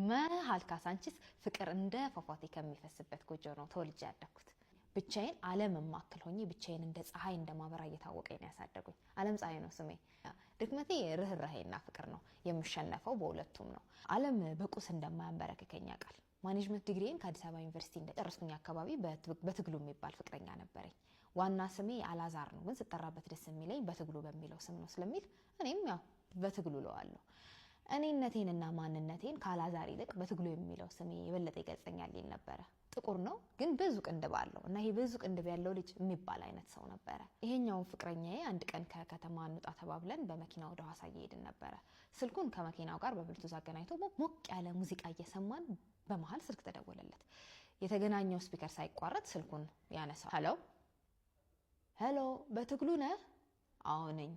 መሃል ካሳንቺስ ፍቅር እንደ ፏፏቴ ከሚፈስበት ጎጆ ነው ተወልጄ ያደኩት። ብቻዬን ዓለም ማክል ሆኜ ብቻዬን እንደ ፀሐይ እንደማበራ እየታወቀኝ ነው ያሳደጉኝ። ዓለም ፀሐይ ነው ስሜ። ድክመቴ ርህራሄና ፍቅር ነው። የምሸነፈው በሁለቱም ነው። ዓለም በቁስ እንደማያንበረክከኝ ያውቃል። ማኔጅመንት ዲግሪን ከአዲስ አበባ ዩኒቨርሲቲ እንደጨረስኩኝ አካባቢ በትግሉ የሚባል ፍቅረኛ ነበረኝ። ዋና ስሜ አላዛር ነው፣ ግን ስጠራበት ደስ የሚለኝ በትግሉ በሚለው ስም ነው ስለሚል እኔም ያው በትግሉ ለዋለሁ። እኔነቴንና ማንነቴን ካላዛር ይልቅ በትግሉ የሚለው ስሜ የበለጠ ይገልጸኛል ይል ነበረ። ጥቁር ነው ግን ብዙ ቅንድብ አለው እና ይሄ ብዙ ቅንድብ ያለው ልጅ የሚባል አይነት ሰው ነበረ። ይሄኛው ፍቅረኛዬ አንድ ቀን ከከተማ እንውጣ ተባብለን በመኪና ወደ ሐዋሳ እየሄድን ነበረ። ስልኩን ከመኪናው ጋር በብሉቱዝ አገናኝቶ ሞቅ ያለ ሙዚቃ እየሰማን በመሃል ስልክ ተደወለለት። የተገናኘው ስፒከር ሳይቋረጥ ስልኩን ያነሳው። ሄሎ በትግሉ ነህ? አዎ ነኝ።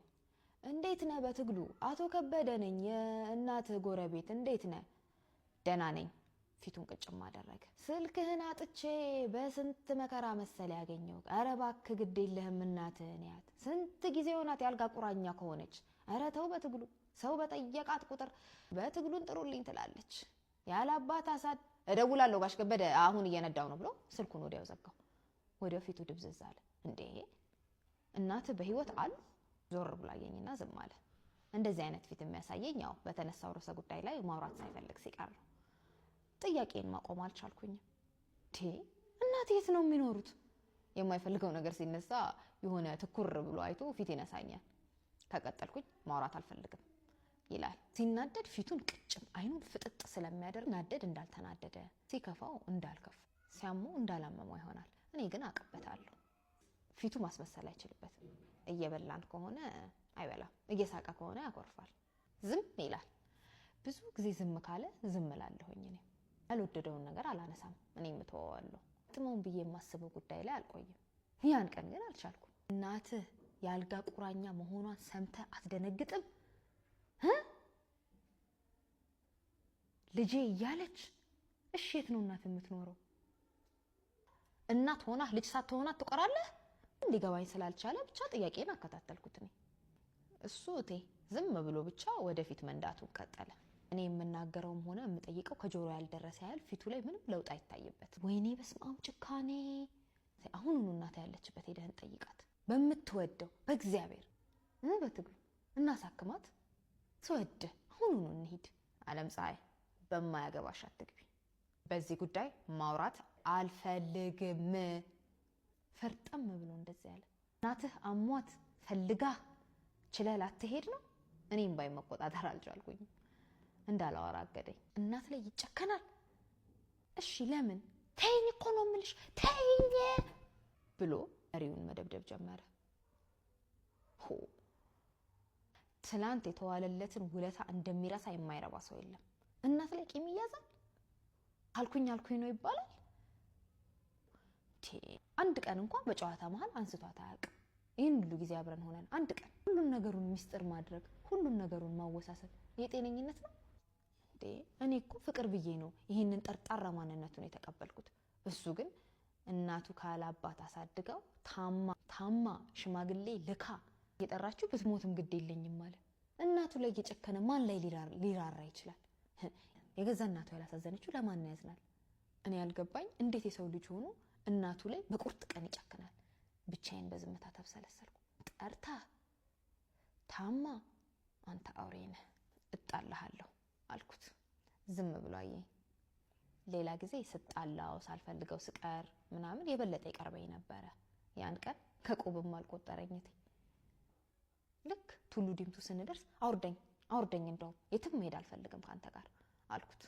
እንዴት ነህ በትግሉ? አቶ ከበደ ነኝ የእናትህ ጎረቤት። እንዴት ነህ? ደህና ነኝ። ፊቱን ቅጭም አደረገ። ስልክህን አጥቼ በስንት መከራ መሰለ ያገኘው። ኧረ እባክህ ግድ የለህም እናትህን ያት ስንት ጊዜ ሆናት ያልጋ ቁራኛ ከሆነች። ኧረ ተው በትግሉ ሰው በጠየቃት ቁጥር በትግሉን ጥሩልኝ ትላለች። ያላባት አሳድ እደውላለሁ ጋሽ ከበደ አሁን እየነዳው ነው ብሎ ስልኩን ወዲያው ዘጋው። ወዲያው ፊቱ ድብዝዝ አለ። እንዴ እናትህ በህይወት አሉ? ዞር ብሎ አየኝና ዝም አለ። እንደዚህ አይነት ፊት የሚያሳየኝ ያው በተነሳው ርዕሰ ጉዳይ ላይ ማውራት ሳይፈልግ ሲቀር ነው። ጥያቄን ማቆም አልቻልኩኝም። እናት የት ነው የሚኖሩት? የማይፈልገው ነገር ሲነሳ የሆነ ትኩር ብሎ አይቶ ፊት ይነሳኛል። ከቀጠልኩኝ ማውራት አልፈልግም ይላል። ሲናደድ ፊቱን ቅጭም አይኑን ፍጥጥ ስለሚያደርግ ናደድ እንዳልተናደደ፣ ሲከፋው እንዳልከፋ፣ ሲያመው እንዳላመመው ይሆናል። እኔ ግን አቅበታለሁ። ፊቱ ማስመሰል አይችልበትም። እየበላን ከሆነ አይበላም፣ እየሳቀ ከሆነ ያኮርፋል። ዝም ይላል። ብዙ ጊዜ ዝም ካለ ዝም እላለሁኝ። እኔ ያልወደደውን ነገር አላነሳም። እኔም እተወዋለሁ። ጥሞን ብዬ የማስበው ጉዳይ ላይ አልቆይም። ያን ቀን ግን አልቻልኩም። እናትህ ያልጋ ቁራኛ መሆኗን ሰምተህ አትደነግጥም? ልጄ እያለች እሺ፣ የት ነው እናት የምትኖረው? እናት ሆና ልጅ ሳትሆና ትቆራለህ? እንዲገባኝ ስላልቻለ ብቻ ጥያቄን አከታተልኩት። እሱ ዝም ብሎ ብቻ ወደፊት መንዳቱን ቀጠለ። እኔ የምናገረውም ሆነ የምጠይቀው ከጆሮ ያልደረሰ ያህል ፊቱ ላይ ምንም ለውጥ አይታይበት። ወይኔ በስመ አብ ጭካኔ! አሁኑኑ እናት ያለችበት ሄደህ እንጠይቃት በምትወደው በእግዚአብሔር በትግሉ እናሳክማት። ስወድህ አሁኑኑ እንሂድ። ዓለም ፀሐይ በማያገባሽ አትግቢ። በዚህ ጉዳይ ማውራት አልፈልግም። ፈርጠም ብሎ እንደዚህ ያለ እናትህ አሟት ፈልጋ ችለህ ላትሄድ ነው? እኔም ባይ መቆጣጠር አልቻልኩኝም። እንዳላወራ አገደኝ። እናት ላይ ይጨከናል? እሺ ለምን? ተይኝ እኮ ነው የምልሽ ተይኝ ብሎ መሪውን መደብደብ ጀመረ። ትላንት የተዋለለትን ውለታ እንደሚረሳ የማይረባ ሰው የለም። እናት ላይ ቂም ይያዛል? አልኩኝ ነው ይባላል። አንድ ቀን እንኳን በጨዋታ መሃል አንስቷት አያውቅም። ይህን ሁሉ ጊዜ አብረን ሆነን አንድ ቀን ሁሉን ነገሩን ሚስጥር ማድረግ፣ ሁሉን ነገሩን ማወሳሰብ የጤነኝነት ነው እንዴ? እኔ እኮ ፍቅር ብዬ ነው ይህንን ጠርጣራ ማንነቱን የተቀበልኩት። እሱ ግን እናቱ ካላባት አሳድገው ታማ ሽማግሌ ልካ የጠራችሁ ብትሞትም ግድ የለኝም ማለት። እናቱ ላይ የጨከነ ማን ላይ ሊራራ ይችላል? የገዛ እናቱ ያላሳዘነችው ለማን ያዝናል? እኔ ያልገባኝ እንዴት የሰው ልጅ ሆኖ እናቱ ላይ በቁርጥ ቀን ይጨክናል? ብቻዬን በዝምታ ተብሰለሰልኩ። ጠርታ ታማ አንተ አውሬ ነህ እጣልሃለሁ አልኩት። ዝም ብሎ አየኝ። ሌላ ጊዜ ስጣላው ሳልፈልገው ስቀር ምናምን የበለጠ ይቀርበኝ ነበረ። ያን ቀን ከቁብም አልቆጠረኝት። ልክ ቱሉ ዲምቱ ስንደርስ አውርደኝ እንደውም የትም መሄድ አልፈልግም ካንተ ጋር አልኩት።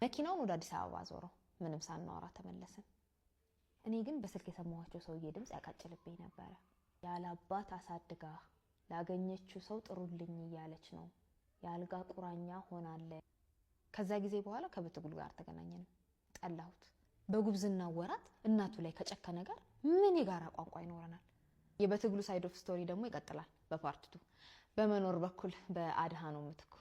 መኪናውን ወደ አዲስ አበባ ዞረው ምንም ሳናወራ ተመለስን። እኔ ግን በስልክ የሰማኋቸው ሰውዬ ድምጽ ያቃጭልብኝ ነበረ። ያላባት አሳድጋ ላገኘችው ሰው ጥሩልኝ እያለች ነው። ያልጋ ቁራኛ ሆናለ። ከዛ ጊዜ በኋላ ከበትግሉ ጋር ተገናኘንም። ጠላሁት። በጉብዝና ወራት እናቱ ላይ ከጨከነ ጋር ምን የጋራ ቋንቋ ይኖረናል? የበትግሉ ሳይድ ኦፍ ስቶሪ ደግሞ ይቀጥላል በፓርት 2 በመኖር በኩል በአድሃኖም ምትኩ።